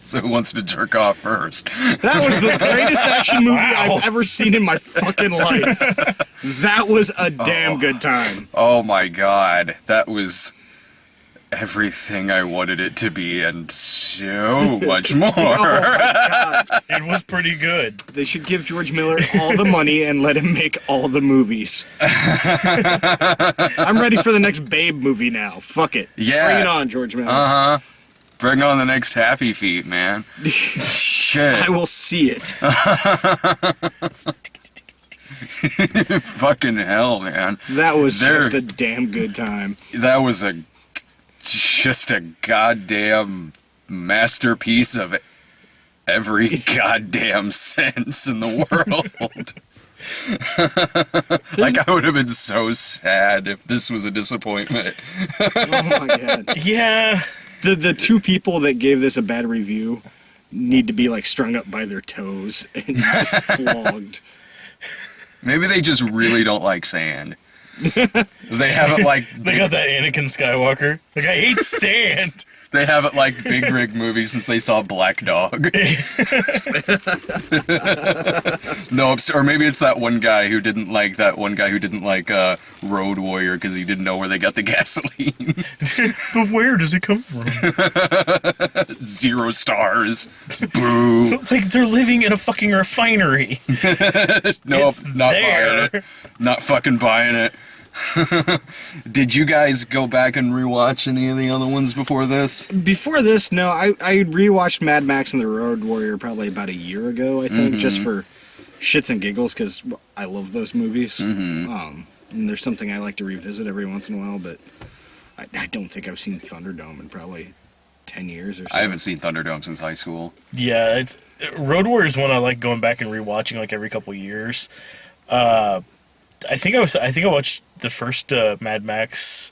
So who wants to jerk off first? That was the greatest action movie I've ever seen in my fucking life. That was a damn good time. Oh my god, that was everything I wanted it to be and so much more. Oh my god. It was pretty good. They should give George Miller all the money and let him make all the movies. I'm ready for the next Babe movie now. Fuck it. Yeah. Bring it on, George Miller. Uh-huh. Bring on the next Happy Feet, man. Shit. I will see it. Fucking hell, man. That was just a damn good time. That was just a goddamn masterpiece of every goddamn sense in the world. Like, I would have been so sad if this was a disappointment. Oh my god. Yeah. The two people that gave this a bad review need to be like strung up by their toes and just flogged. Maybe they just really don't like sand. They haven't like They got that Anakin Skywalker. Like, I hate sand. they haven't liked Big Rig movies since they saw Black Dog. No, or maybe it's that one guy who didn't like Road Warrior because he didn't know where they got the gasoline. But where does it come from? 0 stars. Boo. So it's like they're living in a fucking refinery. Nope, It's not there. buying it. Not fucking buying it. Did you guys go back and rewatch any of the other ones before this? Before this, no, I rewatched Mad Max and the Road Warrior probably about a year ago, I think, just for shits and giggles, because I love those movies. And there's something I like to revisit every once in a while, but I don't think I've seen Thunderdome in probably 10 years or so. I haven't seen Thunderdome since high school. Yeah, it's Road Warrior is one I like going back and rewatching like every couple years. I think I watched the first Mad Max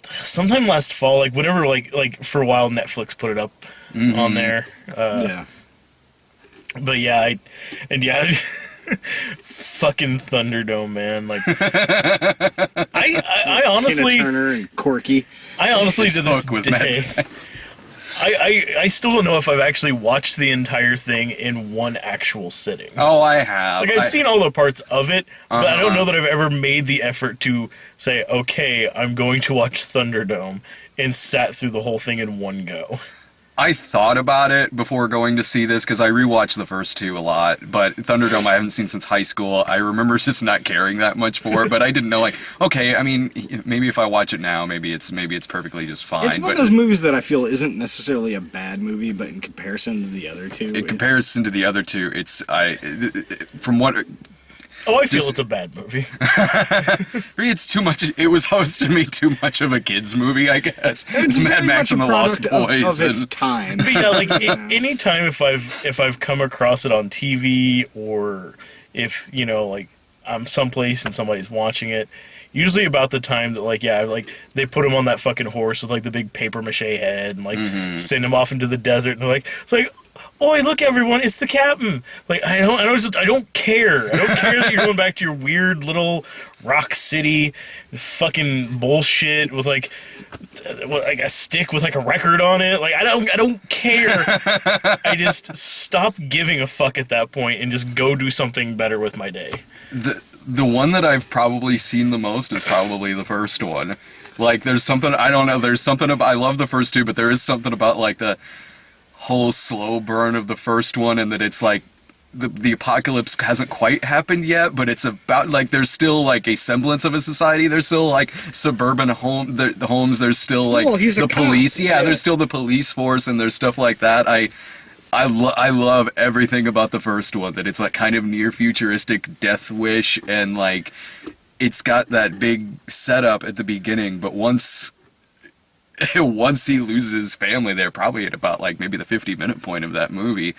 sometime last fall, like whenever like for a while Netflix put it up on there. Yeah. But yeah, fucking Thunderdome, man. Like, I honestly, Tina Turner and Corky. I honestly to this Hook with day, Mad Max. I still don't know if I've actually watched the entire thing in one actual sitting. Oh, I have. Like, I've seen all the parts of it, but I don't Uh-huh. know that I've ever made the effort to say, okay, I'm going to watch Thunderdome, and sat through the whole thing in one go. I thought about it before going to see this because I rewatched the first two a lot, but Thunderdome I haven't seen since high school. I remember just not caring that much for it, but I didn't know, like, okay, I mean, maybe if I watch it now, maybe it's perfectly just fine. It's one of but those movies that I feel isn't necessarily a bad movie, but in comparison to the other two, in comparison to the other two, from what. Oh, I feel it's a bad movie. For me, it's too much. It was hosted me too much of a kids movie, I guess. It's Mad very Max much and a the Lost product Boys. of its and- time. But yeah, like anytime if I've come across it on TV, or if like I'm someplace and somebody's watching it, usually about the time that like they put him on that fucking horse with like the big paper mache head and like send him off into the desert, and they're like, it's like, "Oi, look everyone, it's the captain." Like, I don't care. I don't care that you're going back to your weird little Rock City fucking bullshit with like a stick with like a record on it. Like, I don't care. I just stop giving a fuck at that point and just go do something better with my day. The one that I've probably seen the most is probably the first one. Like, there's something, I don't know, there's something about, I love the first two, but there is something about like the whole slow burn of the first one, and that it's like the apocalypse hasn't quite happened yet, but it's about like there's still like a semblance of a society. There's still like suburban the homes. There's still like he's a the cop. police. Yeah, there's still the police force, and there's stuff like that. I love everything about the first one. That it's like kind of near futuristic Death Wish, and like it's got that big setup at the beginning, but once he loses his family there, probably at about like maybe the 50-minute point of that movie,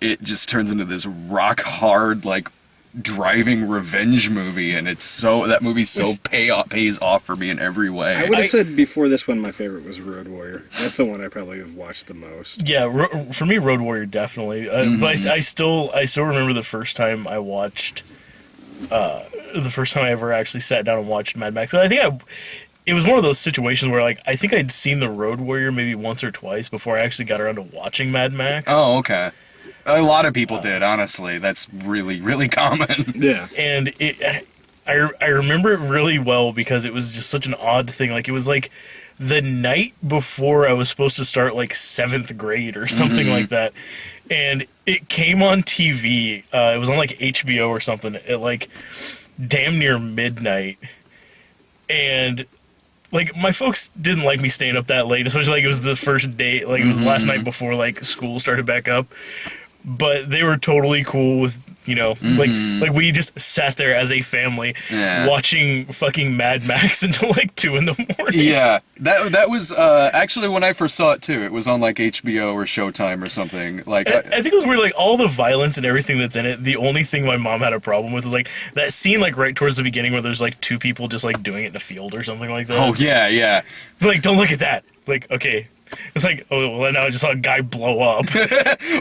it just turns into this rock hard like driving revenge movie, and that movie pays off for me in every way. I would have said before this one my favorite was Road Warrior. That's the one I probably have watched the most. Yeah, for me, Road Warrior definitely. But I still remember the first time I watched, the first time I ever actually sat down and watched Mad Max. I think it was one of those situations where like I think I'd seen the Road Warrior maybe once or twice before I actually got around to watching Mad Max. Oh, okay. A lot of people did, honestly. That's really, really common. Yeah. And I remember it really well because it was just such an odd thing. Like, it was like the night before I was supposed to start like 7th grade or something like that. And it came on TV. It was on like HBO or something at like damn near midnight. And like, my folks didn't like me staying up that late, especially like it was the first day, like it was the last night before like school started back up. But they were totally cool with, you know, like we just sat there as a family watching fucking Mad Max until like 2 in the morning. Yeah, that was actually when I first saw it too. It was on like HBO or Showtime or something. Like I think it was weird, like all the violence and everything that's in it. The only thing my mom had a problem with was like that scene, like right towards the beginning where there's like 2 people just like doing it in a field or something like that. Oh yeah. Like, don't look at that. Like, okay. It's like, oh, well, now I just saw a guy blow up.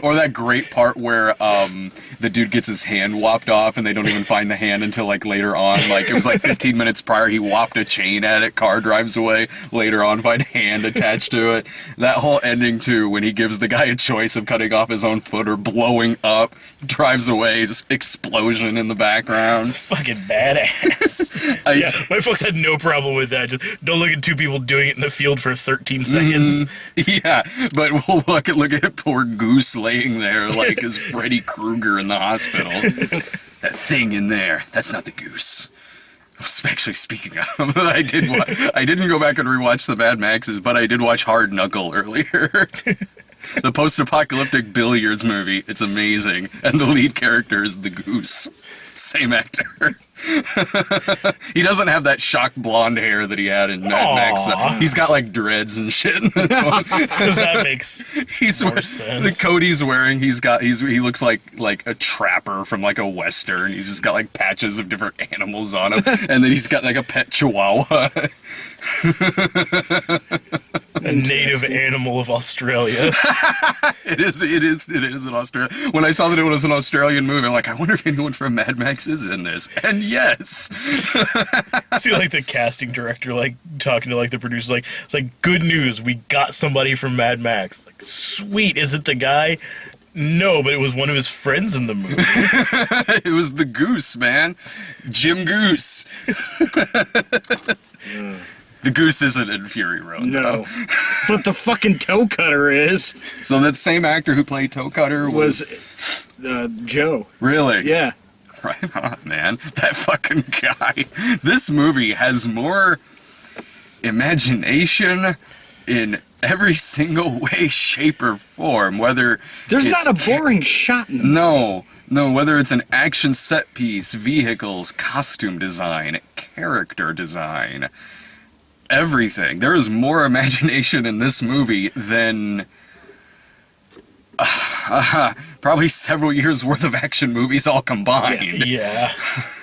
Or that great part where the dude gets his hand whopped off and they don't even find the hand until like later on. Like it was like 15 minutes prior, he whopped a chain at it, car drives away. Later on, find a hand attached to it. That whole ending too, when he gives the guy a choice of cutting off his own foot or blowing up, drives away, just explosion in the background. It's fucking badass. Yeah, my folks had no problem with that. Just don't look at 2 people doing it in the field for 13 seconds. Yeah, but we'll look at poor Goose laying there like as Freddy Krueger in the hospital. That thing in there, that's not the Goose. Actually, speaking of, I didn't go back and rewatch the Mad Maxes, but I did watch Hard Knuckle earlier. The post-apocalyptic billiards movie. It's amazing. And the lead character is the Goose. Same actor. He doesn't have that shock blonde hair that he had in Mad Max. He's got like dreads and shit in this one. Because that makes more sense. The coat he's wearing, he looks like a trapper from like a western. He's just got like patches of different animals on him, and then he's got like a pet chihuahua. A native animal of Australia. It is in Australia. When I saw that it was an Australian movie, I'm like, I wonder if anyone from Mad Max is in this. And yes. See, like the casting director, like talking to like the producers, like it's like, good news, we got somebody from Mad Max. Like, sweet, is it the guy? No, but it was one of his friends in the movie. It was the Goose, man, Jim Goose. The Goose isn't in Fury Road. No. But the fucking toe cutter is. So that same actor who played Toe Cutter was Joe. Really? Yeah. Right on, man. That fucking guy. This movie has more imagination in every single way, shape, or form. Whether there's not a boring shot in the movie. No, whether it's an action set piece, vehicles, costume design, character design, everything. There is more imagination in this movie than probably several years worth of action movies all combined. Yeah.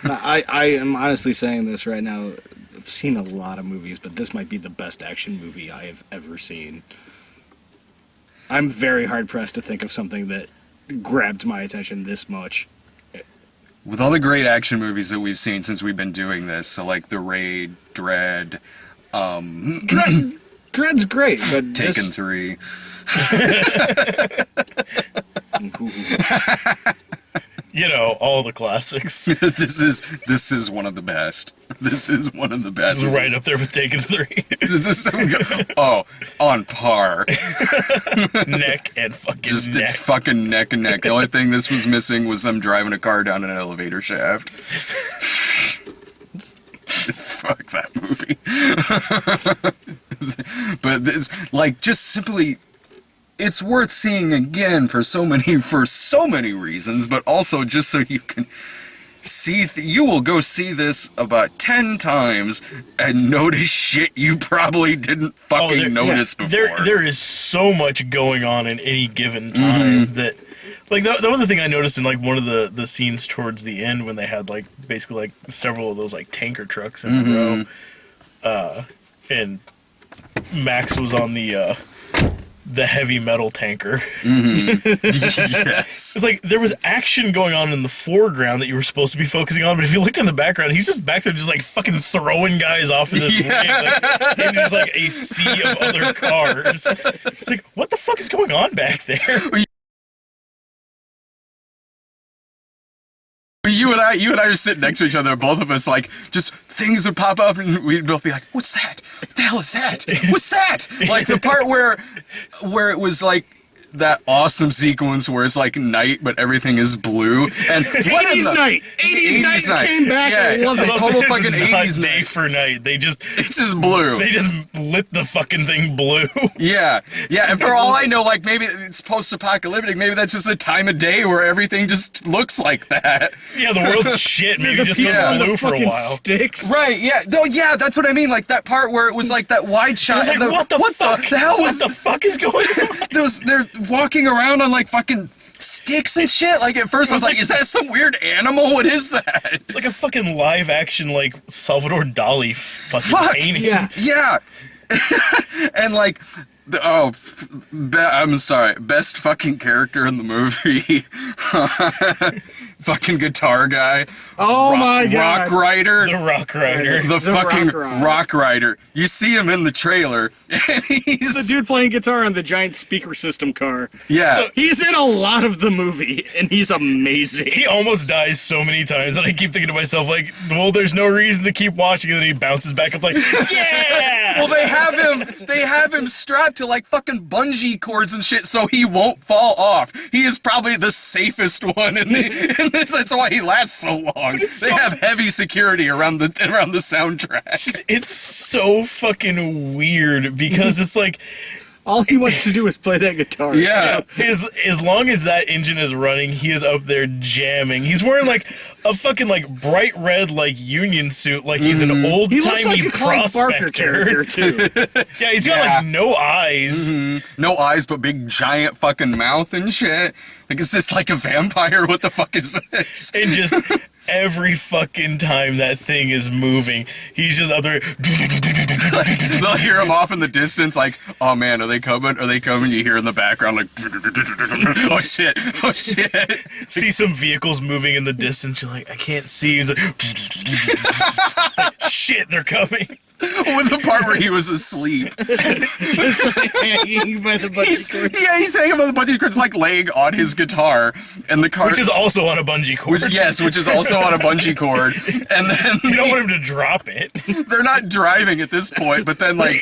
I am honestly saying this right now. I've seen a lot of movies, but this might be the best action movie I have ever seen. I'm very hard pressed to think of something that grabbed my attention this much. With all the great action movies that we've seen since we've been doing this, so like The Raid, Dredd, Dredd's great, but Taken 3. You know, all the classics. This is one of the best. This is one of the best. This is right up there with Taken 3. This is so good. Oh, on par. Neck and fucking just neck. Fucking neck and neck. The only thing this was missing was them driving a car down an elevator shaft. Fuck that movie. But this, like, just simply, it's worth seeing again for so many reasons, but also just so you can see, you will go see this about 10 times and notice shit you probably didn't fucking notice before. There is so much going on in any given time that, like, that was the thing I noticed in, like, one of the scenes towards the end when they had, like, basically, like, several of those, like, tanker trucks in a row. And Max was on the the heavy metal tanker. Yes. It's like there was action going on in the foreground that you were supposed to be focusing on, but if you look in the background, he's just back there just like fucking throwing guys off of this ring, like, and there's like a sea of other cars. It's like, what the fuck is going on back there? You and I are sitting next to each other, both of us, like, just things would pop up, and we'd both be like, what's that? What the hell is that? What's that? Like, the part where it was, like, that awesome sequence where it's like night, but everything is blue. And what 80s night! 80s night came back, I love it. Total fucking It's not 80s day night. for night. It's just blue. They just lit the fucking thing blue. Yeah, and for all I know, like, maybe it's post-apocalyptic, maybe that's just a time of day where everything just looks like that. Yeah, the world's shit. Maybe The just people goes on blue the for a fucking while. sticks. Right, yeah. No, yeah, that's what I mean. Like, that part where it was like that wide shot. I was like, and what the fuck? The hell what was the fuck is going on? they're walking around on, like, fucking sticks and shit? Like, at first I was like, is that some weird animal? What is that? It's like a fucking live action, like, Salvador Dali fucking Fuck, painting. Yeah. Yeah. And, like, I'm sorry, best fucking character in the movie. Fucking guitar guy. Oh my god. Rock Rider. The Rock Rider. The fucking Rock Rider. You see him in the trailer, and he's The dude playing guitar on the giant speaker system car. yeah. So- He's in a lot of the movie, and he's amazing. He almost dies so many times that I keep thinking to myself, like, well, there's no reason to keep watching, and then he bounces back up like, yeah! Well, they have him strapped to like fucking bungee cords and shit, so he won't fall off. He is probably the safest one in this. That's why he lasts so long. They so- have heavy security around the soundtrack. It's so fucking weird because it's like, All he wants to do is play that guitar. Yeah. as long as that engine is running, he is up there jamming. He's wearing like a fucking like bright red like union suit, like he's an old He looks like timey a Clive Barker prospector. character, too. Yeah, he's got Yeah. like no eyes. No eyes, but big giant fucking mouth and shit. Like, is this like a vampire? What the fuck is this? And just every fucking time that thing is moving, he's just up there. They'll hear him off in the distance, like, oh man, are they coming? Are they coming? You hear in the background, like, oh shit, oh shit. See some vehicles moving in the distance. You're like, I can't see. It's like, shit, they're coming. With the part where he was asleep. Just like hanging by the bungee cords. He's hanging on the bungee cords, like laying on his guitar, and the car, Which is also on a bungee cord. which is also on a bungee cord, and then You don't want him to drop it. they're not driving at this point, but then like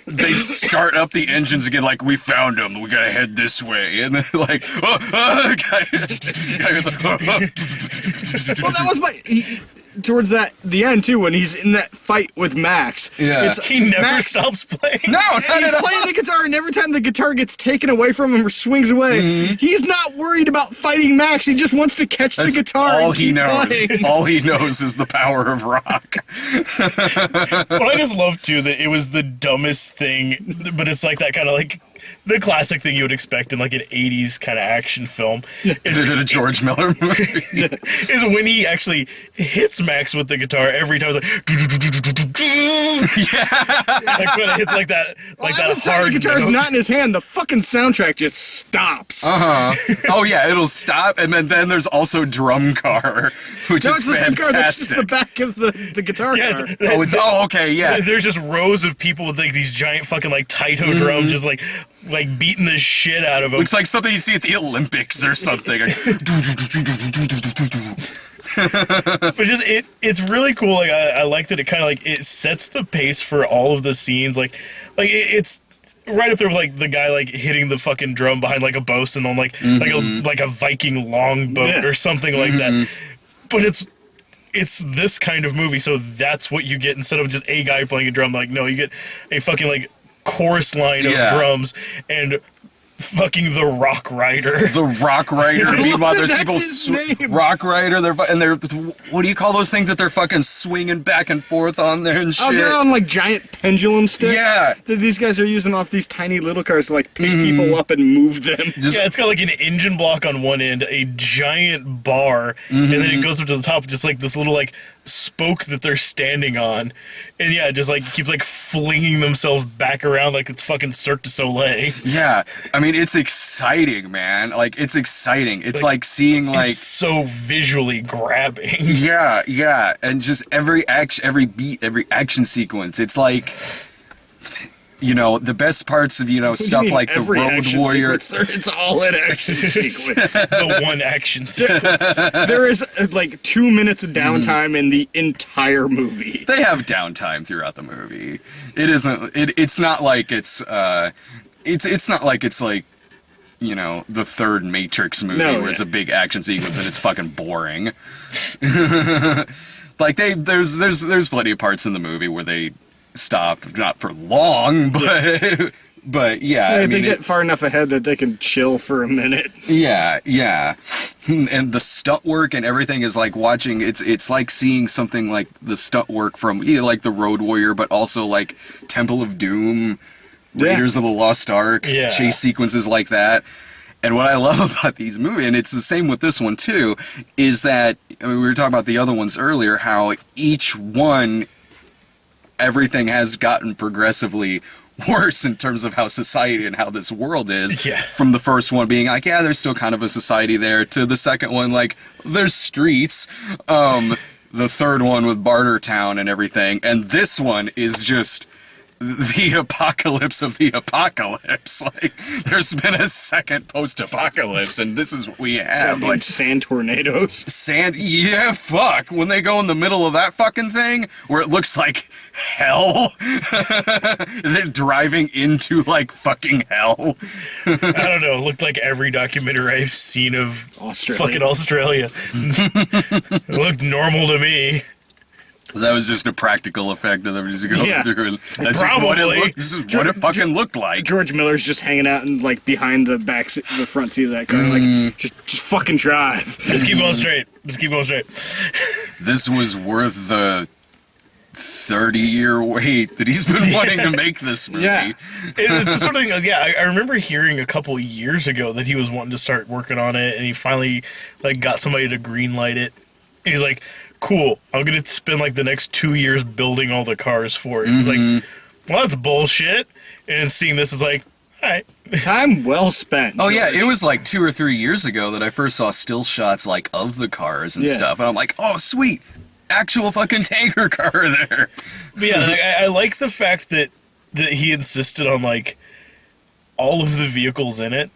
they start up the engines again, like, we found him, we gotta head this way, and then like, guy goes like, Well, that was towards the end, too, when he's in that fight with Max. Yeah. He never Max, stops playing. no, not He's at all. playing the guitar, and every time the guitar gets taken away from him or swings away, he's not worried about fighting Max. He just wants to catch That's the guitar all and he keep knows. playing. All he knows is the power of rock. Well, I just love too that it was the dumbest thing, but it's like that kind of like the classic thing you would expect in like an 80s kind of action film. Is it a George Miller movie? Is when he actually hits Max with the guitar every time. It's like, like when it hits like that, like Every that time hard the guitar's note. not in his hand, the fucking soundtrack just stops. Oh yeah, it'll stop, and then there's also Drum Car, which No, is it's the same fantastic. car that's just the back of the guitar Yeah, car. Okay, yeah. There's just rows of people with like these giant fucking like Taito drums, just like beating the shit out of them. Looks like something you see at the Olympics or something. But just it's really cool. Like I like that it kind of like it sets the pace for all of the scenes. It's right up there with like the guy like hitting the fucking drum behind like a bosun on like a Viking longboat Yeah. or something like that. But it's this kind of movie, so that's what you get instead of just a guy playing a drum. Like no, you get a fucking like chorus line of Yeah. drums and fucking the Rock Rider. The Rock Rider. Meanwhile, there's That's people. his name. Rock Rider. They're what do you call those things that they're fucking swinging back and forth on there and shit? Oh, they're on like giant pendulum sticks. Yeah. That these guys are using off these tiny little cars to like pick people up and move them. Just- Yeah, it's got like an engine block on one end, a giant bar, and then it goes up to the top, just like this little like spoke that they're standing on, and yeah, just like keeps like flinging themselves back around like it's fucking Cirque du Soleil. Yeah, I mean, it's exciting, man. Like, it's exciting. It's like seeing, like... It's so visually grabbing. Yeah, and just every beat, every action sequence. It's like, you know, the best parts of, you know, stuff like the Road Warrior. It's all an action sequence. The one action sequence. There is like 2 minutes of downtime in the entire movie. They have downtime throughout the movie. It isn't. It's not like it's not like it's like, you know, the third Matrix movie where it's a big action sequence and it's fucking boring. Like there's plenty of parts in the movie where they stop, not for long, but but yeah, I mean, they get far enough ahead that they can chill for a minute. Yeah, and the stunt work and everything is like watching. It's like seeing something like the stunt work from like the Road Warrior, but also like Temple of Doom, Raiders of the Lost Ark, chase sequences like that. And what I love about these movies, and it's the same with this one too, is that, I mean, we were talking about the other ones earlier, how each one, everything has gotten progressively worse in terms of how society and how this world is. Yeah. From the first one being like, yeah, there's still kind of a society there, to the second one, like, there's streets. The third one with Bartertown and everything. And this one is just the apocalypse of the apocalypse. Like, there's been a second post-apocalypse, and this is what we have. Like sand tornadoes. Yeah, fuck. When they go in the middle of that fucking thing, where it looks like hell, they're driving into, like, fucking hell. I don't know, it looked like every documentary I've seen of fucking Australia. It looked normal to me. That was just a practical effect of them just going through. And that's just Probably. what it looked. This is what it fucking looked like. George Miller's just hanging out and like behind the the front seat of that car, like just fucking drive. Just keep going straight. Just keep going straight. This was worth the 30-year wait that he's been wanting to make this movie. Yeah. It's the sort of thing. I remember hearing a couple years ago that he was wanting to start working on it, and he finally like got somebody to greenlight it. And he's like, cool, I'm gonna spend like the next 2 years building all the cars for it. He's like, well, that's bullshit. And seeing this is like, all right. Time well spent. Oh, yeah, George. it was like 2 or 3 years ago that I first saw still shots like of the cars and stuff. And I'm like, oh, sweet. Actual fucking tanker car there. But yeah, I like the fact that he insisted on like all of the vehicles in it.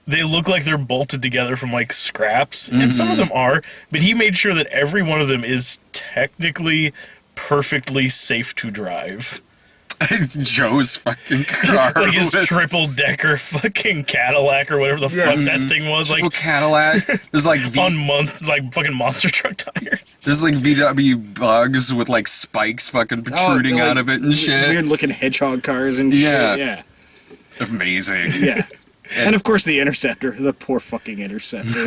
They look like they're bolted together from like scraps, and some of them are, but he made sure that every one of them is technically perfectly safe to drive. Joe's fucking car. Like his triple-decker fucking Cadillac or whatever the fuck that thing was. Like Cadillac. There's like fucking monster truck tires. There's like VW bugs with like spikes fucking protruding out of it and shit. Weird looking hedgehog cars and shit. Yeah. Amazing. Yeah. And of course the Interceptor, the poor fucking Interceptor.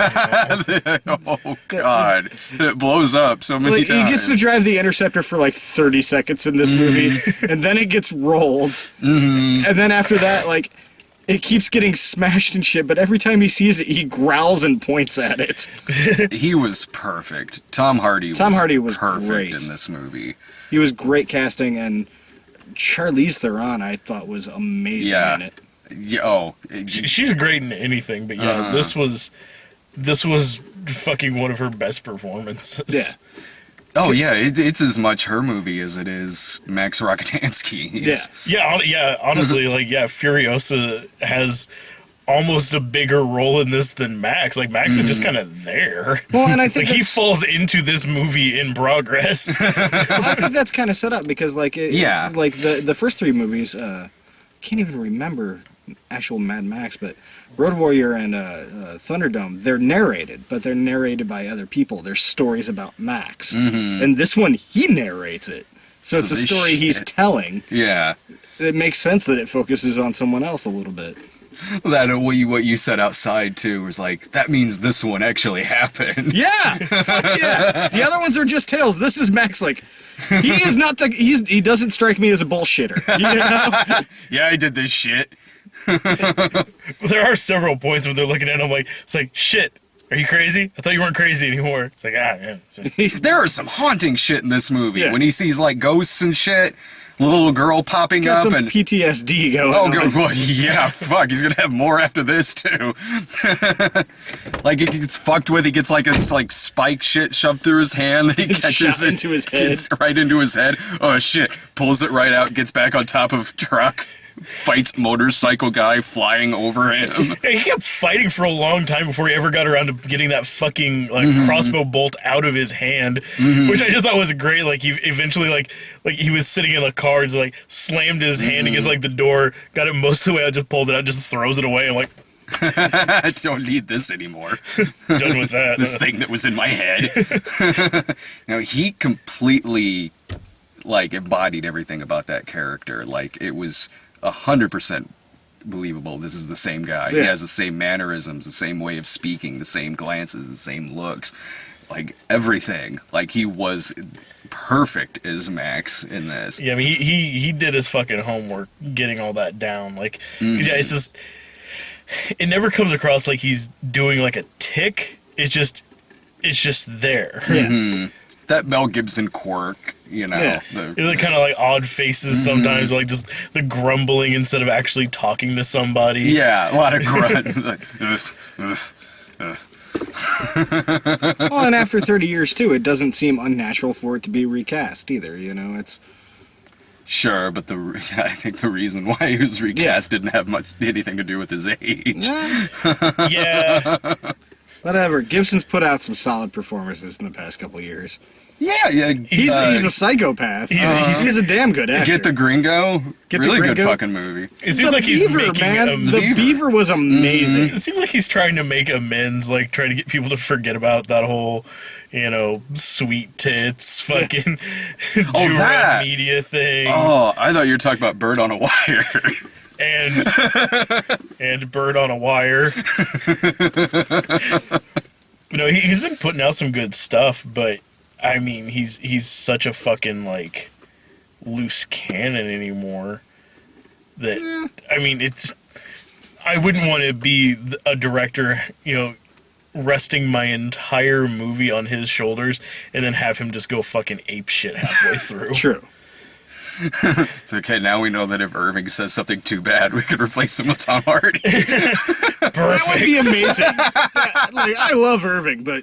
Oh god, it blows up so many times. He gets to drive the Interceptor for like 30 seconds in this movie, and then it gets rolled, and then after that, like, it keeps getting smashed and shit. But every time he sees it, he growls and points at it. He was perfect. Tom Hardy was perfect great in this movie. He was great casting, and Charlize Theron I thought was amazing in it. Yeah, she's great in anything, but yeah, this was fucking one of her best performances. Yeah. Oh yeah, it's as much her movie as it is Max Rokitansky's. Yeah. Honestly, like Furiosa has almost a bigger role in this than Max. Like Max is just kind of there. Well, and I think like he falls into this movie in progress. I think that's kind of set up because like the first three movies, can't even remember actual Mad Max, but Road Warrior and Thunderdome, they're narrated, but they're narrated by other people. There's stories about Max. And this one, he narrates it. So it's a story he's telling. Yeah. It makes sense that it focuses on someone else a little bit. That what you said outside too was like, that means this one actually happened. Yeah, fuck yeah. The other ones are just tales. This is Max. Like, he is not he doesn't strike me as a bullshitter. You know? Yeah, I did this shit. There are several points where they're looking at him like, it's like, shit, Are you crazy? I thought you weren't crazy anymore. It's like, yeah. There are some haunting shit in this movie. Yeah. When he sees like ghosts and shit, little girl popping Got up some and PTSD going oh, on. good. Well, yeah, fuck. He's gonna have more after this too. Like it gets fucked with. He gets like this like spike shit shoved through his hand that he catches Shot it, into his head. gets right into his head. Oh shit! Pulls it right out. Gets back on top of truck. Fights motorcycle guy flying over him. Yeah, he kept fighting for a long time before he ever got around to getting that fucking like crossbow bolt out of his hand, which I just thought was great. Like he eventually like he was sitting in a car, just like slammed his hand against like the door, got it most of the way out, just pulled it out, just throws it away. I'm like, I don't need this anymore. done with that. This thing that was in my head. Now he completely like embodied everything about that character. Like it was 100% believable. This is the same guy. He Yeah. has the same mannerisms, the same way of speaking, the same glances, the same looks. Like everything. Like he was perfect as Max in this. Yeah, I mean he did his fucking homework getting all that down. Like yeah, it's just it never comes across like he's doing like a tick. It's just there. Yeah. That Mel Gibson quirk, you know. Yeah. It's kind of like odd faces sometimes, like just the grumbling instead of actually talking to somebody. Yeah, a lot of grunts. Like, ugh, ugh. Well, and after 30 years, too, it doesn't seem unnatural for it to be recast either, you know? It's Sure, but I think the reason why he was recast didn't have anything to do with his age. Yeah. Whatever. Gibson's put out some solid performances in the past couple years. Yeah. He's a psychopath. He's a damn good actor. Get the Gringo. Get the Really good Gringo. fucking movie. It seems The like he's Beaver, making man. The Beaver. Beaver was amazing. It seems like he's trying to make amends, like trying to get people to forget about that whole, sweet tits, fucking Jew that. media thing, Oh, I thought you were talking about Bird on a Wire. and Bird on a Wire. He's been putting out some good stuff, but I mean, he's such a fucking like loose cannon anymore. That I mean, I wouldn't want to be a director, resting my entire movie on his shoulders and then have him just go fucking ape shit halfway through. True. It's okay, now we know that if Irving says something too bad, we could replace him with Tom Hardy. That would be Perfect. amazing. I love Irving, but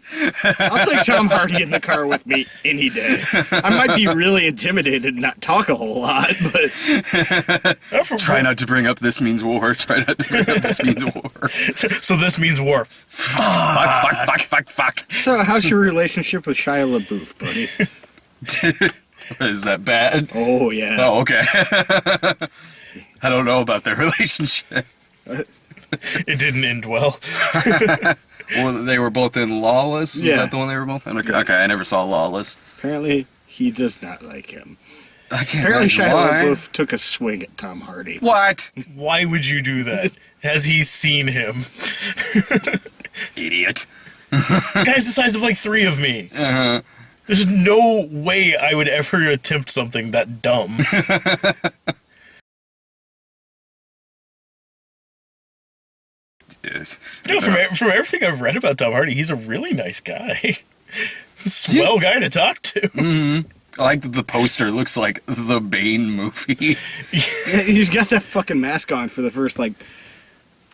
I'll take Tom Hardy in the car with me any day. I might be really intimidated and not talk a whole lot, but Try not to bring up this means war. Try not to bring up this means war. So this means war. Fuck. So how's your relationship with Shia LaBeouf, buddy? Is that bad? Oh, yeah. Oh, okay. I don't know about their relationship. It didn't end well. Well, they were both in Lawless? Yeah. Is that the one they were both in? Okay, I never saw Lawless. Apparently, he does not like him. I can't Apparently, imagine Shia why. LaBeouf took a swing at Tom Hardy. What? Why would you do that? Has he seen him? Idiot. Guy's the size of like 3 of me. Uh-huh. There's no way I would ever attempt something that dumb. Yes. From everything I've read about Tom Hardy, he's a really nice guy. Swell guy to talk to. I like that the poster looks like the Bane movie. Yeah, he's got that fucking mask on for the first,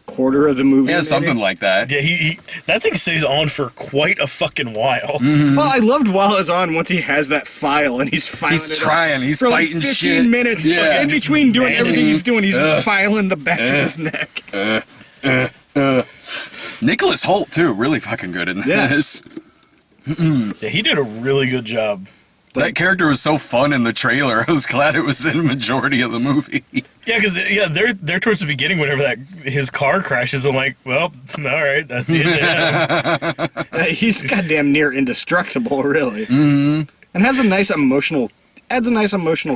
quarter of the movie. Yeah, maybe. something like that. Yeah, he that thing stays on for quite a fucking while. Well, I loved while it's on once he has that file and he's filing He's it trying, up he's for fighting 15 shit. minutes. Yeah. In between doing Just everything he's doing, he's Ugh. filing the back of his neck. Nicholas Holt, too, really fucking good in Yes. this. Yeah, he did a really good job. That character was so fun in the trailer. I was glad it was in the majority of the movie. Yeah, because they're towards the beginning whenever his car crashes. I'm like, well, all right, that's it. Yeah. He's goddamn near indestructible, really. Mm-hmm. And has a nice emotional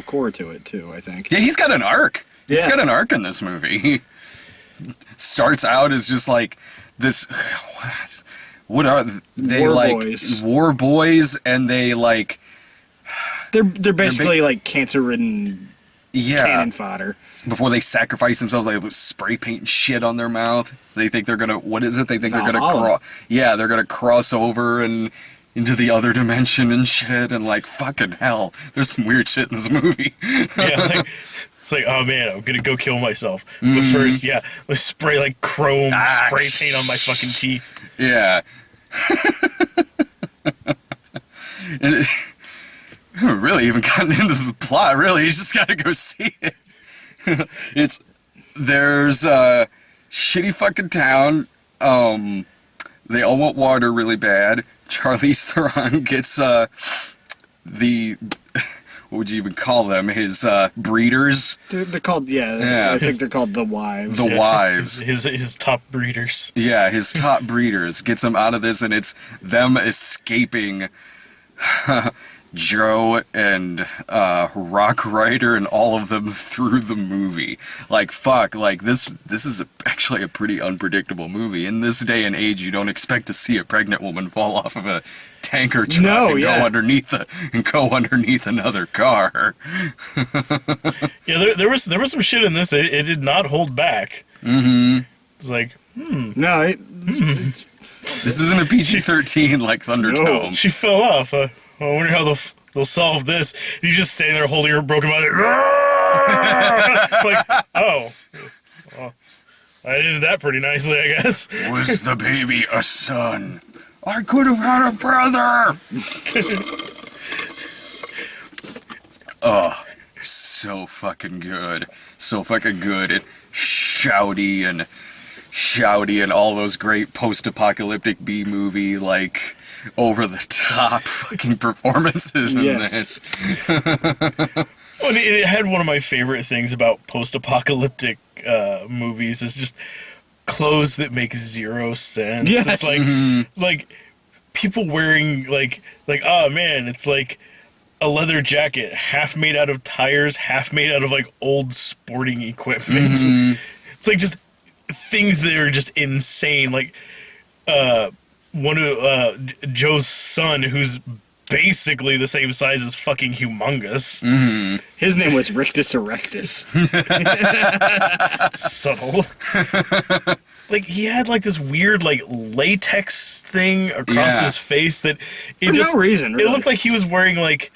core to it too. I think. Yeah, he's got an arc. He's Yeah. got an arc in this movie. Starts out as just like this. What are they War like? boys. War boys, and they like. They're basically like cancer-ridden Yeah. cannon fodder. Before they sacrifice themselves, like spray paint shit on their mouth. They think they're gonna, what is it? They think they're gonna Valhalla. they're gonna cross over and into the other dimension and shit. And like, fucking hell, there's some weird shit in this movie. Yeah, like, it's like, oh man, I'm gonna go kill myself. But first, yeah, let's spray like chrome spray paint on my fucking teeth. Yeah. And it, I haven't really even gotten into the plot, really. You just gotta go see it. There's a shitty fucking town. They all want water really bad. Charlize Theron gets, the, what would you even call them? His, breeders? They're called, Yeah. I think they're called the wives. The wives. His top breeders. Yeah, his top breeders gets him out of this, and it's them escaping Joe and Rock Ryder and all of them through the movie. Like, fuck, like this is actually a pretty unpredictable movie. In this day and age, you don't expect to see a pregnant woman fall off of a tanker truck go underneath another car. Yeah, there was some shit in this. It did not hold back. Mm-hmm. It's like, No, This isn't a PG-13 like Thunderdome. she fell off. I wonder how they'll solve this. You just standing there holding her broken body. Like, oh, well, I did that pretty nicely, I guess. Was the baby a son? I could have had a brother! Oh, so fucking good. So fucking good. And shouty and all those great post-apocalyptic B-movie, like, over-the-top fucking performances in Yes. this. Well, it had one of my favorite things about post-apocalyptic movies is just clothes that make zero sense. Yes. It's like people wearing like oh man, it's like a leather jacket half made out of tires, half made out of like old sporting equipment. It's like just things that are just insane. Like one of Joe's son, who's basically the same size as fucking Humongous. his name was Rictus Erectus. Subtle. Like he had like this weird like latex thing across his face that it For just no reason, It really. looked like he was wearing like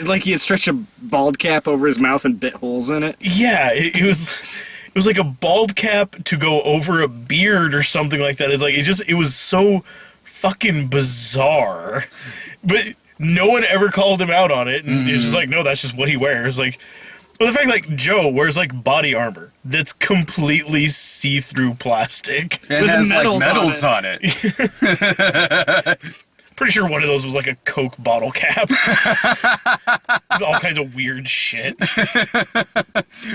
Like he had stretched a bald cap over his mouth and bit holes in it. it was like a bald cap to go over a beard or something like that. It's like it was so fucking bizarre. But no one ever called him out on it, and it's just like, no, that's just what he wears. Like, well, the fact like Joe wears like body armor that's completely see-through plastic. It With has medals like on medals on it. Pretty sure one of those was like a Coke bottle cap. There's all kinds of weird shit.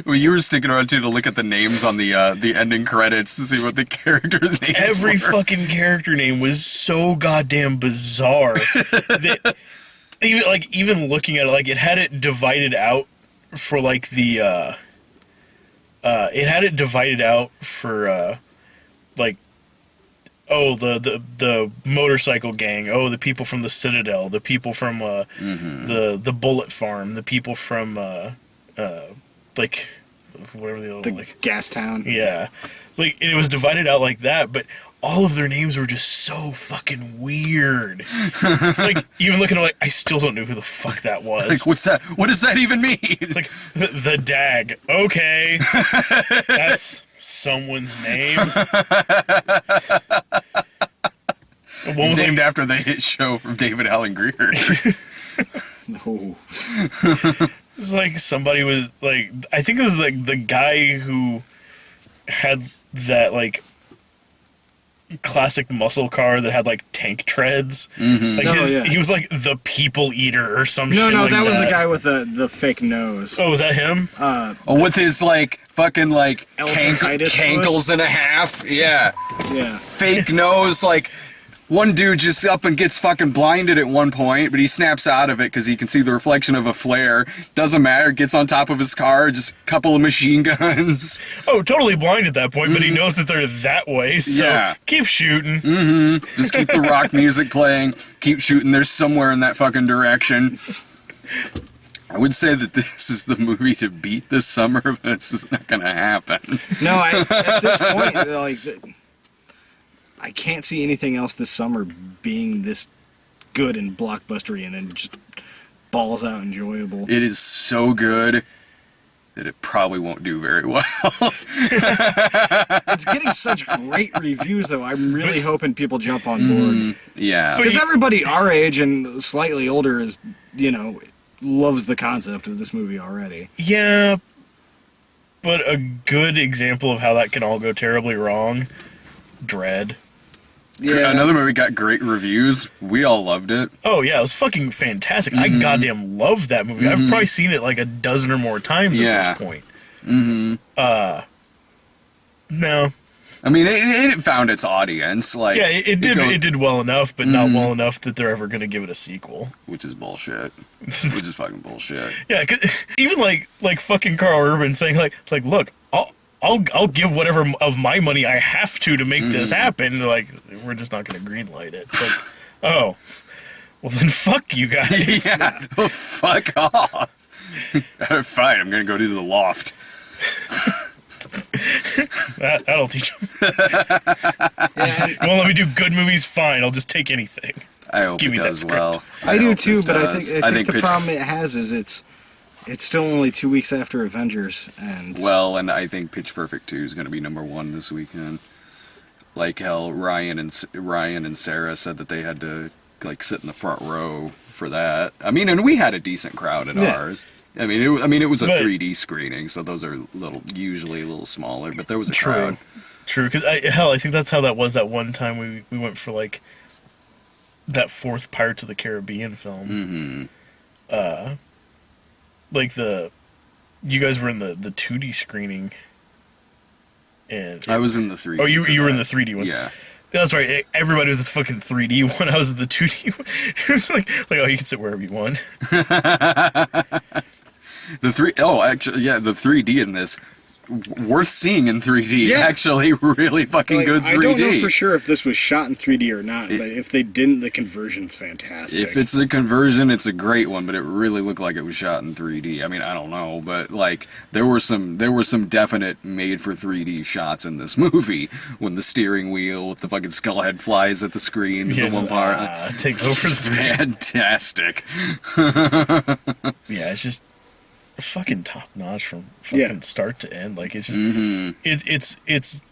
Well, you were sticking around too to look at the names on the ending credits to see what the characters' names Every were. fucking character name was so goddamn bizarre that even looking at it, like it had it divided out for like the it had it divided out for like, oh, the motorcycle gang, oh, the people from the Citadel, the people from the Bullet Farm, the people from like whatever the other The like gas town. yeah, like, and it was divided out like that, but all of their names were just so fucking weird. It's like, even looking at it, like, I still don't know who the fuck that was. Like, what's that? What does that even mean? It's like, the Dag. Okay. That's someone's name. One was Named like, after the hit show from David Allen Greer. No. it's like somebody was like, I think it was like the guy who had that like classic muscle car that had like tank treads. Like Oh, yeah. he was like the people eater or some shit. No, like that was the guy with the fake nose. Oh, was that him? Oh, with his like fucking like Elephantitis cankles puss? and a half. Yeah. Yeah. Fake nose. Like one dude just up and gets fucking blinded at one point, but he snaps out of it because he can see the reflection of a flare. Doesn't matter. Gets on top of his car. Just a couple of machine guns. Oh, totally blind at that point, but he knows that they're that way, so Yeah. keep shooting. Just keep the rock music playing. Keep shooting. There's somewhere in that fucking direction. I would say that this is the movie to beat this summer, but it's just not going to happen. No, at this point, like, I can't see anything else this summer being this good and blockbustery and just balls out enjoyable. It is so good that it probably won't do very well. It's getting such great reviews, though. I'm really hoping people jump on board. Yeah. Because everybody our age and slightly older is, loves the concept of this movie already. Yeah, but a good example of how that can all go terribly wrong, Dread. Yeah. Another movie got great reviews. We all loved it. Oh yeah, it was fucking fantastic. I goddamn loved that movie. I've probably seen it like a dozen or more times at this point. No. I mean, it found its audience. Like, Yeah, it did well enough, but not well enough that they're ever going to give it a sequel. which is bullshit. Which is fucking bullshit. Yeah, 'cause even like fucking Carl Urban saying like look, I'll give whatever of my money I have to make this happen. Like, we're just not going to greenlight it. Like, oh, well then fuck you guys. Yeah. Oh, fuck off. Fine, I'm gonna go to the loft. That'll teach them. Yeah, You won't let me do good movies? Fine, I'll just take anything. I hope Give it me that does script. well. I do hope too, this but does. I think the Pitch- problem it has is it's still only 2 weeks after Avengers, and Well, and I think Pitch Perfect 2 is going to be #1 this weekend. Like how Ryan and Sarah said that they had to like sit in the front row for that. I mean, and we had a decent crowd at Yeah. ours. I mean, it was a But- 3D screening, so those are usually a little smaller, but there was a True. crowd. True, because I think that's how that was that one time we went for like that fourth Pirates of the Caribbean film. Like you guys were in the 2D screening, and I was in the 3D. oh you for were in the that. 3D one. Yeah. That's right. Everybody was at the fucking 3D one. I was at the 2D one. It was like oh, you can sit wherever you want. The 3D in this worth seeing in 3D. Yeah. Actually, really fucking like, good 3D. I don't know for sure if this was shot in 3D or not, but if they didn't, the conversion's fantastic. If it's a conversion, it's a great one, but it really looked like it was shot in 3D. I mean, I don't know, but like there were some definite made for 3D shots in this movie when the steering wheel with the fucking skullhead flies at the screen. The one part, Take over the screen. fantastic. Yeah, it's just fucking top notch from fucking start to end. Like it's just it's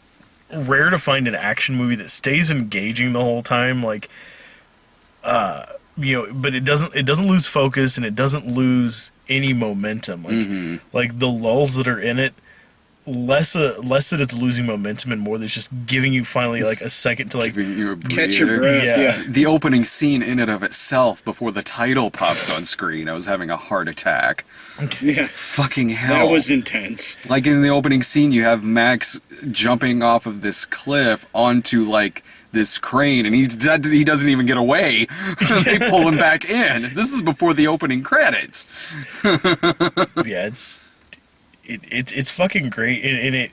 rare to find an action movie that stays engaging the whole time. Like but it doesn't lose focus and it doesn't lose any momentum. Like the lulls that are in it, less that it's losing momentum and more that it's just giving you finally like a second to like Giving you a Catch your breather. breath, Yeah. yeah. The opening scene in and of itself, before the title pops on screen, I was having a heart attack. Yeah, Fucking hell. that was intense. Like in the opening scene, you have Max jumping off of this cliff onto like this crane, and he doesn't even get away. They pull him back in. This is before the opening credits. yeah, it's fucking great, and it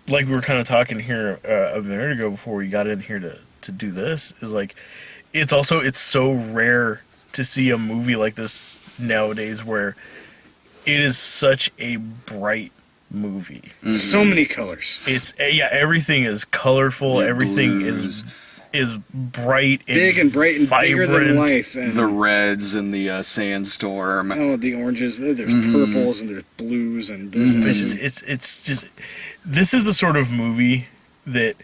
like we were kind of talking here a minute ago before we got in here to do this is like it's so rare to see a movie like this nowadays where it is such a bright movie. So many colors. It's everything is colorful, Yeah, everything blues. is bright and Big and bright and bigger than vibrant. life. And The reds and the sandstorm. oh, the oranges. There's purples and there's blues and there's It's just this is the sort of movie that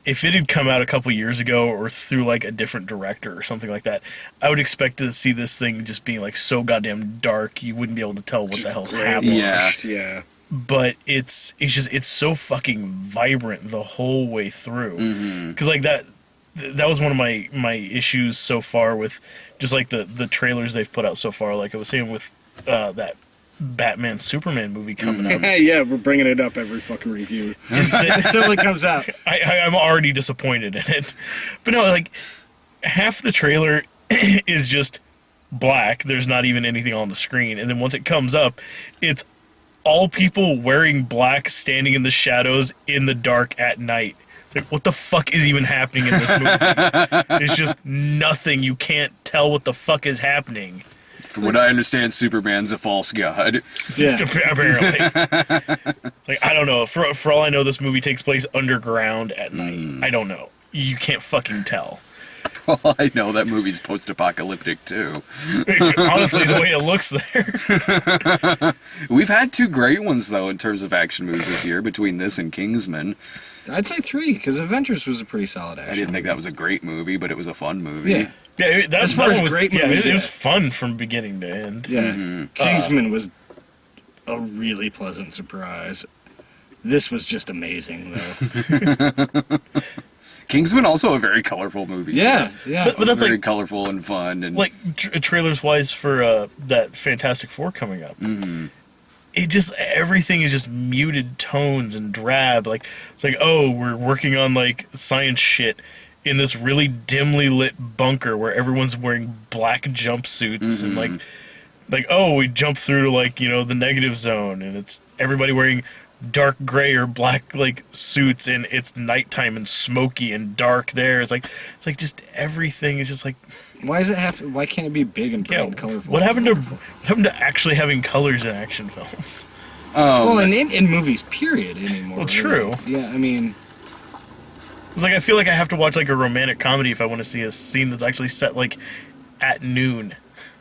if it had come out a couple years ago or through like a different director or something like that, I would expect to see this thing just being like so goddamn dark you wouldn't be able to tell what the hell's happening. Yeah. yeah. But it's so fucking vibrant the whole way through. Because like that was one of my issues so far with just like the trailers they've put out so far. Like I was saying with that Batman Superman movie coming out. Yeah, we're bringing it up every fucking review Is that until it comes out. I'm already disappointed in it. But no, like half the trailer is just black. There's not even anything on the screen. And then once it comes up, it's all people wearing black standing in the shadows in the dark at night. It's like, what the fuck is even happening in this movie? It's just nothing. You can't tell what the fuck is happening. From what I understand, Superman's a false god. Yeah. Apparently. Like, I don't know. For all I know, this movie takes place underground at night. I don't know. You can't fucking tell. Well, I know that movie's post-apocalyptic too. Honestly, the way it looks there. We've had two great ones though in terms of action movies this year between this and Kingsman. I'd say 3, because Avengers was a pretty solid action. I didn't think that was a great movie, but it was a fun movie. Yeah. Yeah, As far as great movies, it was fun from beginning to end. Yeah. Kingsman was a really pleasant surprise. This was just amazing, though. Kingsman also a very colorful movie. Yeah, too. yeah. But that's very like colorful and fun and like trailers wise for that Fantastic Four coming up. It just everything is just muted tones and drab. Like it's like, oh, we're working on like science shit in this really dimly lit bunker where everyone's wearing black jumpsuits and like oh, we jump through to like, you know, the negative zone and it's everybody wearing dark gray or black like suits and it's nighttime and smoky and dark there. It's like just everything is just like, Why can't it be big and bright and colorful? what happened to actually having colors in action films? Well, in movies, period, anymore. Well, true. Yeah, I mean, It's like I feel like I have to watch like a romantic comedy if I want to see a scene that's actually set like at noon.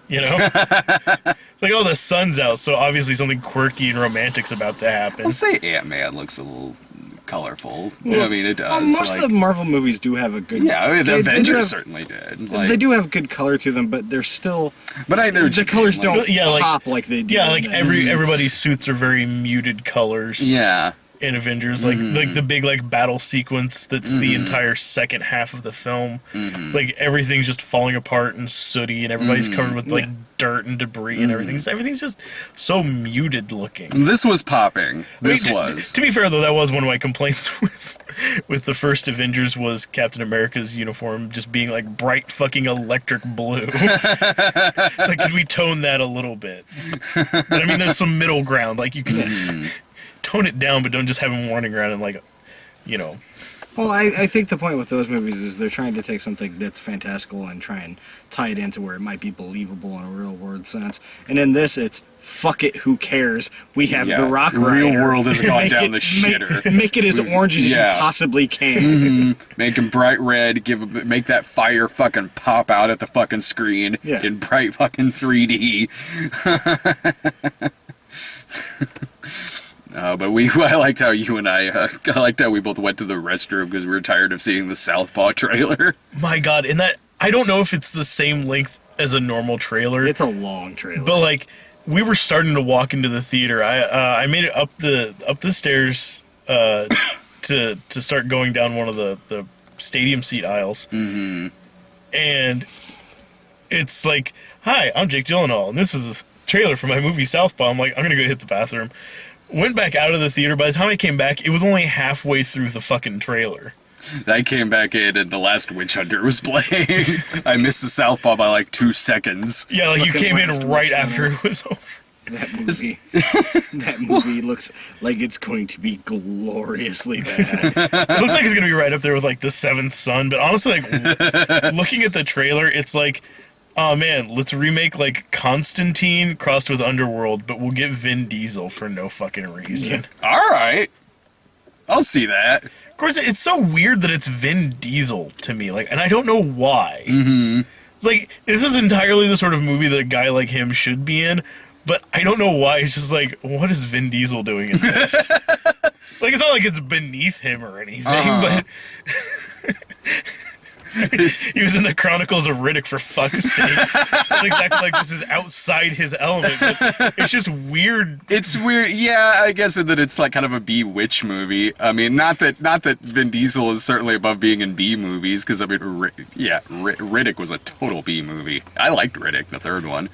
You know? It's like, oh, the sun's out, so obviously something quirky and romantic's about to happen. I'll say Ant-Man looks a little colorful. well, I mean, it does. most of the Marvel movies do have a good. Yeah, I mean, the they do Avengers have- certainly did. Like, They do have good color to them, but they're still but the colors don't like- pop like they do. Yeah, in like the- everybody's suits are very muted colors Yeah. in Avengers. Like the big like battle sequence that's the entire second half of the film. Like everything's just falling apart and sooty, and everybody's covered with like dirt and debris and everything. Everything's just so muted looking. This was popping. This I mean, was. To be fair, though, that was one of my complaints with the first Avengers was Captain America's uniform just being like bright fucking electric blue. It's like, could we tone that a little bit? But I mean, there's some middle ground. Like you can tone it down, but don't just have him running around and like, you know. Well, I think the point with those movies is they're trying to take something that's fantastical and try and tie it into where it might be believable in a real world sense. And in this, it's fuck it, who cares? We have Yeah. the Rock Real Rider. world has gone Make down it- the shitter. Make it as orange as Yeah. you possibly can. Make him bright red, make that fire fucking pop out at the fucking screen Yeah. in bright fucking 3D. But I liked how you and I liked how we both went to the restroom because we were tired of seeing the Southpaw trailer. My God, and that I don't know if it's the same length as a normal trailer. It's a long trailer. But like we were starting to walk into the theater. I made it up the stairs to start going down one of the stadium seat aisles. And it's like, hi, I'm Jake Gyllenhaal, and this is a trailer for my movie Southpaw. I'm like, I'm gonna go hit the bathroom. Went back out of the theater. By the time I came back, it was only halfway through the fucking trailer. I came back in and the last Witch Hunter was playing. I missed the Southpaw by like 2 seconds. Yeah, like you Fucking came in last right Witch after Hunter. it was over. That movie looks like it's going to be gloriously bad. It looks like it's gonna be right up there with like The Seventh Son. But honestly, like looking at the trailer, it's like, oh man, let's remake like Constantine crossed with Underworld, but we'll get Vin Diesel for no fucking reason. All right. I'll see that. Of course, it's so weird that it's Vin Diesel to me, like, and I don't know why. It's like this is entirely the sort of movie that a guy like him should be in, but I don't know why. It's just like, what is Vin Diesel doing in this? Like, it's not like it's beneath him or anything, but. He was in the Chronicles of Riddick, for fuck's sake. It's not exactly like this is outside his element, but it's just weird. It's weird, yeah. I guess that it's like kind of a B-Witch movie. I mean, not that Vin Diesel is certainly above being in B movies, because I mean, Riddick was a total B movie. I liked Riddick, the third one.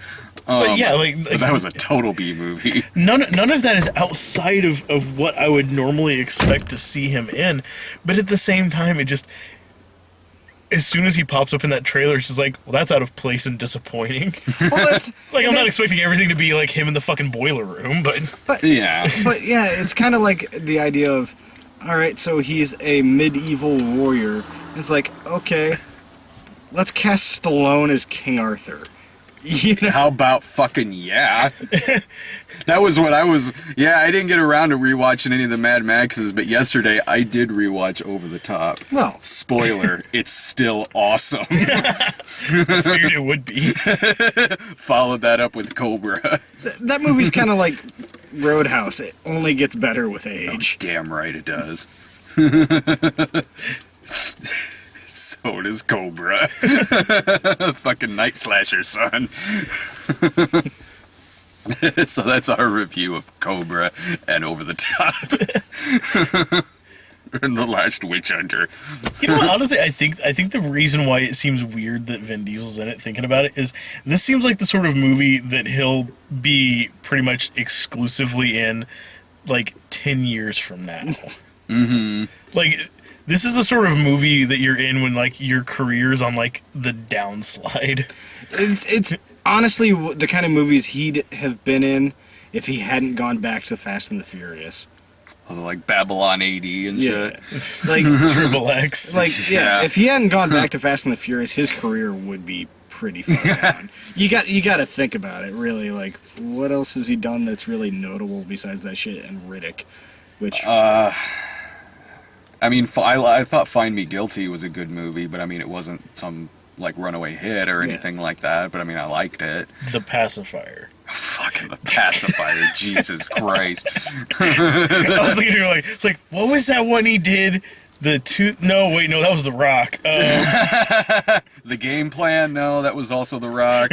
But yeah, But that was a total B movie. none of that is outside of what I would normally expect to see him in. But at the same time, it just, as soon as he pops up in that trailer, it's just like, well, that's out of place and disappointing. Well, that's, Like, I'm not expecting everything to be like him in the fucking boiler room, but Yeah. but yeah, it's kind of like the idea of, all right, so he's a medieval warrior. It's like, okay, let's cast Stallone as King Arthur. You know, How about fucking yeah? That was what I was. Yeah, I didn't get around to rewatching any of the Mad Maxes, but yesterday I did rewatch Over the Top. well, Spoiler, it's still awesome. I figured it would be. Followed that up with Cobra. that movie's kind of like Roadhouse. It only gets better with age. Damn right it does. So does Cobra. Fucking Night Slasher, son. So that's our review of Cobra and Over the Top. And The Last Witch Hunter. You know what? Honestly, I think the reason why it seems weird that Vin Diesel's in it, thinking about it, is this seems like the sort of movie that he'll be pretty much exclusively in, like 10 years from now. Mm-hmm. Like, this is the sort of movie that you're in when like your career's on like the downslide. It's honestly the kind of movies he'd have been in if he hadn't gone back to Fast and the Furious. Like Babylon 80 and shit. Like, Triple X. like Yeah. if he hadn't gone back to Fast and the Furious, his career would be pretty far gone. You got to think about it, really. Like, what else has he done that's really notable besides that shit and Riddick? Which I mean, I thought Find Me Guilty was a good movie, but I mean, it wasn't some like runaway hit or anything like that. But I mean, I liked it. The Pacifier. Fucking The Pacifier, Jesus Christ! I was looking at her like, it's like, what was that one he did? No, that was The Rock. The Game Plan? No, that was also The Rock.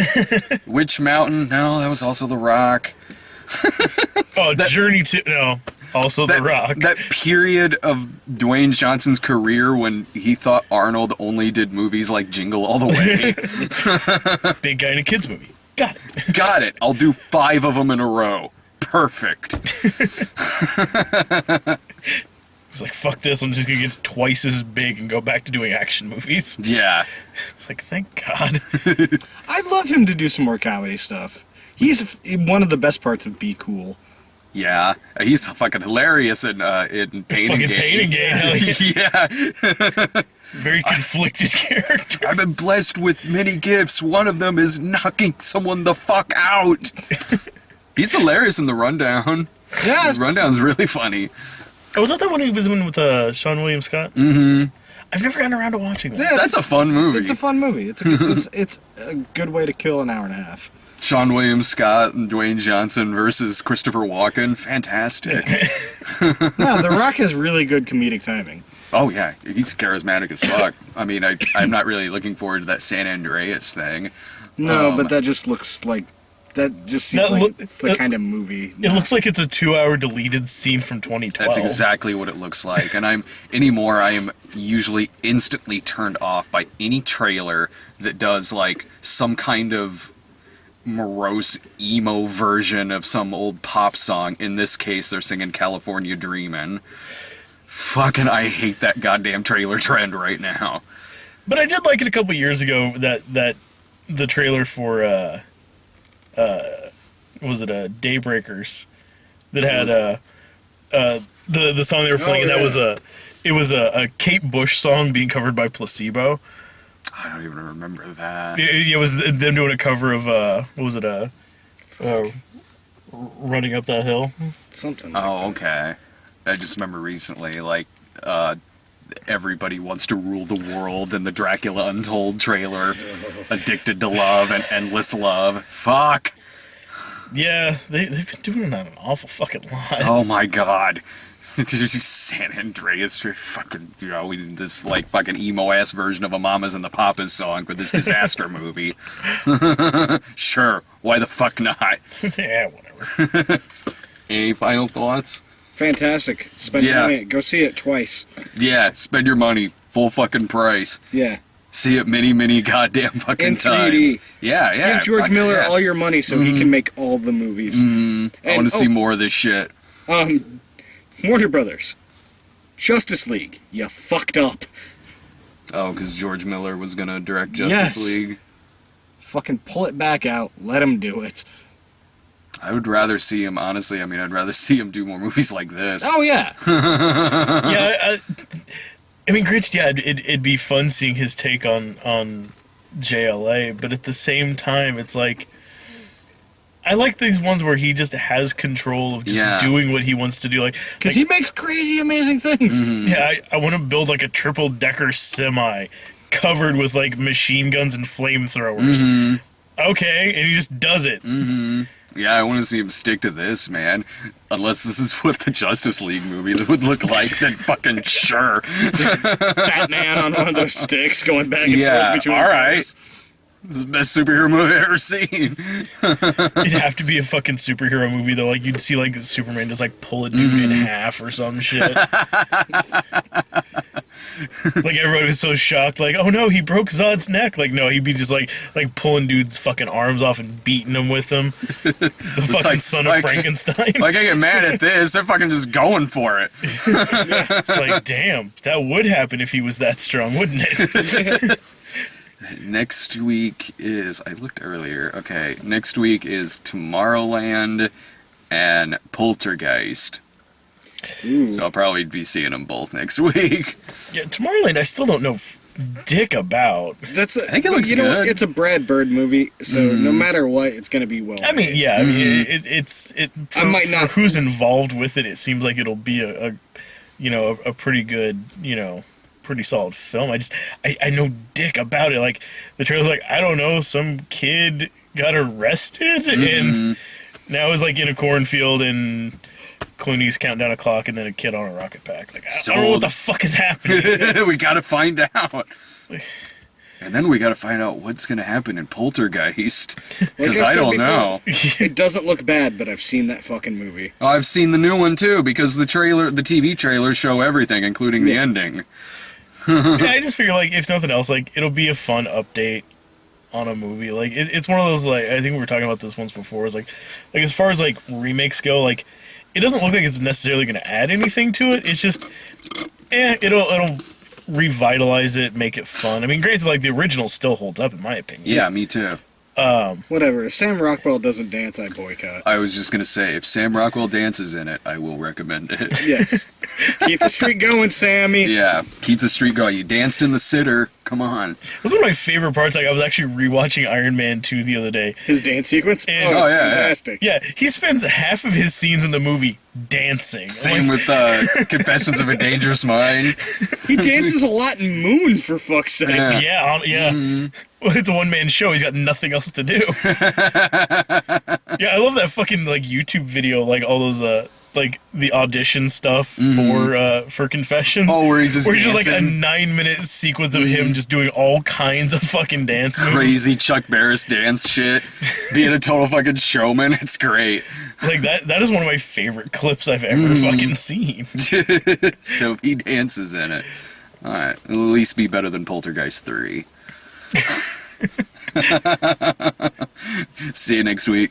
Witch Mountain? No, that was also The Rock. Journey to no, also The Rock. That period of Dwayne Johnson's career when he thought Arnold only did movies like Jingle All the Way. Big guy in a kids movie. Got it. Got it. I'll do 5 of them in a row. Perfect. It's like, fuck this, I'm just gonna get twice as big and go back to doing action movies. Yeah. It's like, thank God. I'd love him to do some more comedy stuff. He's one of the best parts of Be Cool. Yeah. He's fucking hilarious in Pain Fucking and Gain. Pain and Gain, hell yeah. Yeah. Very conflicted character. I've been blessed with many gifts. One of them is knocking someone the fuck out. He's hilarious in The Rundown. Yeah, The Rundown's really funny. Oh, was that the one he was in with Sean William Scott? Mm-hmm. I've never gotten around to watching that. Yeah, That's a fun movie. it's a fun movie. It's a good way to kill an hour and a half. Sean William Scott and Dwayne Johnson versus Christopher Walken. Fantastic. No, The Rock has really good comedic timing. Oh, yeah. He's charismatic as fuck. I mean, I'm not really looking forward to that San Andreas thing. No, but that just looks like that just seems like it's the kind of movie. It looks like it's a 2-hour deleted scene from 2012. That's exactly what it looks like. And I am usually instantly turned off by any trailer that does like some kind of morose emo version of some old pop song. In this case, they're singing California Dreamin'. Fucking, I hate that goddamn trailer trend right now. But I did like it a couple years ago that the trailer for was it Daybreakers that had the song they were playing, and that was a Kate Bush song being covered by Placebo. I don't even remember that. It was them doing a cover of what was it Running Up That Hill. Something. Like Oh, that. okay. I just remember recently, like, Everybody Wants to Rule the World and the Dracula Untold trailer, Addicted to Love and Endless Love. Fuck. Yeah, they've been doing that an awful fucking lot. Oh my god. San Andreas for fucking, this like fucking emo ass version of a Mamas and the Papas song for this disaster movie. Sure, why the fuck not? Yeah, whatever. Any final thoughts? Fantastic. Spend your money. Go see it twice. Yeah, spend your money. Full fucking price. Yeah. See it many goddamn fucking In 3D. times. Yeah. Give George fucking, Miller yeah. all your money so he can make all the movies. I want to see more of this shit. Warner Brothers. Justice League. You fucked up. Oh, because George Miller was gonna direct Justice Yes. League. Fucking pull it back out. Let him do it. I would rather see him, honestly. I mean, I'd rather see him do more movies like this. Oh, yeah. Yeah, I mean, granted, yeah, it'd be fun seeing his take on JLA, but at the same time, it's like I like these ones where he just has control of just doing what he wants to do. Like, Because he makes crazy, amazing things. yeah, I want to build like a triple decker semi covered with like machine guns and flamethrowers. Okay, and he just does it. Yeah, I want to see him stick to this, man. Unless this is what the Justice League movie would look like, then fucking sure. Batman on one of those sticks going back and Yeah, forth between all right. cars. This is the best superhero movie I've ever seen. It'd have to be a fucking superhero movie though. Like you'd see like Superman just like pull a dude in half or some shit. Like everybody was so shocked, like, oh no, he broke Zod's neck. Like no, he'd be just like pulling dudes' fucking arms off and beating them with them. The fucking like- son like- of Frankenstein. Like, I get mad at this. They're fucking just going for it. It's like, damn, that would happen if he was that strong, wouldn't it? Next week is... I looked earlier. Okay, next week is Tomorrowland and Poltergeist. Ooh. So I'll probably be seeing them both next week. Yeah, Tomorrowland, I still don't know dick about. That's think it looks you know what? good. It's a Brad Bird movie, so no matter what, it's going to be well. I mean, made. yeah, I mean, it's I might not- for who's involved with it. It seems like it'll be a pretty good, pretty solid film. I know dick about it. Like the trailer's like, I don't know, some kid got arrested and now is like in a cornfield and Clooney's counting down a clock and then a kid on a rocket pack. Like I don't know what the fuck is happening. We gotta find out. And then we gotta find out what's gonna happen in Poltergeist. Because Like I I said don't before, know. It doesn't look bad, but I've seen that fucking movie. Oh, I've seen the new one too, because the TV trailers show everything, including the ending. Yeah, I just figure like if nothing else, like it'll be a fun update on a movie. Like it's one of those like I think we were talking about this once before. It's like as far as like remakes go, like it doesn't look like it's necessarily going to add anything to it. It's just it'll revitalize it, make it fun. I mean, granted, like the original still holds up in my opinion. Yeah, me too. Whatever. If Sam Rockwell doesn't dance, I boycott. I was just gonna say, if Sam Rockwell dances in it, I will recommend it. Yes. Keep the streak going, Sammy. Yeah, keep the streak going. You danced in The Sitter. Come on. It was one of my favorite parts. Like I was actually rewatching Iron Man 2 the other day. His dance sequence? And- oh, Oh, it's yeah, yeah. fantastic. Yeah, he spends half of his scenes in the movie dancing. Same Like, with Confessions of a Dangerous Mind. He dances a lot in Moon, for fuck's sake. Yeah. yeah. Well, it's a one-man show. He's got nothing else to do. Yeah, I love that fucking like YouTube video, like all those like the audition stuff for Confessions. Oh, where he's just like a dancing. 9-minute sequence of him just doing all kinds of fucking dance moves. Crazy Chuck Barris dance shit. Being a total fucking showman. It's great. Like that is one of my favorite clips I've ever fucking seen. So if he dances in it, alright, it'll at least be better than Poltergeist 3. See you next week.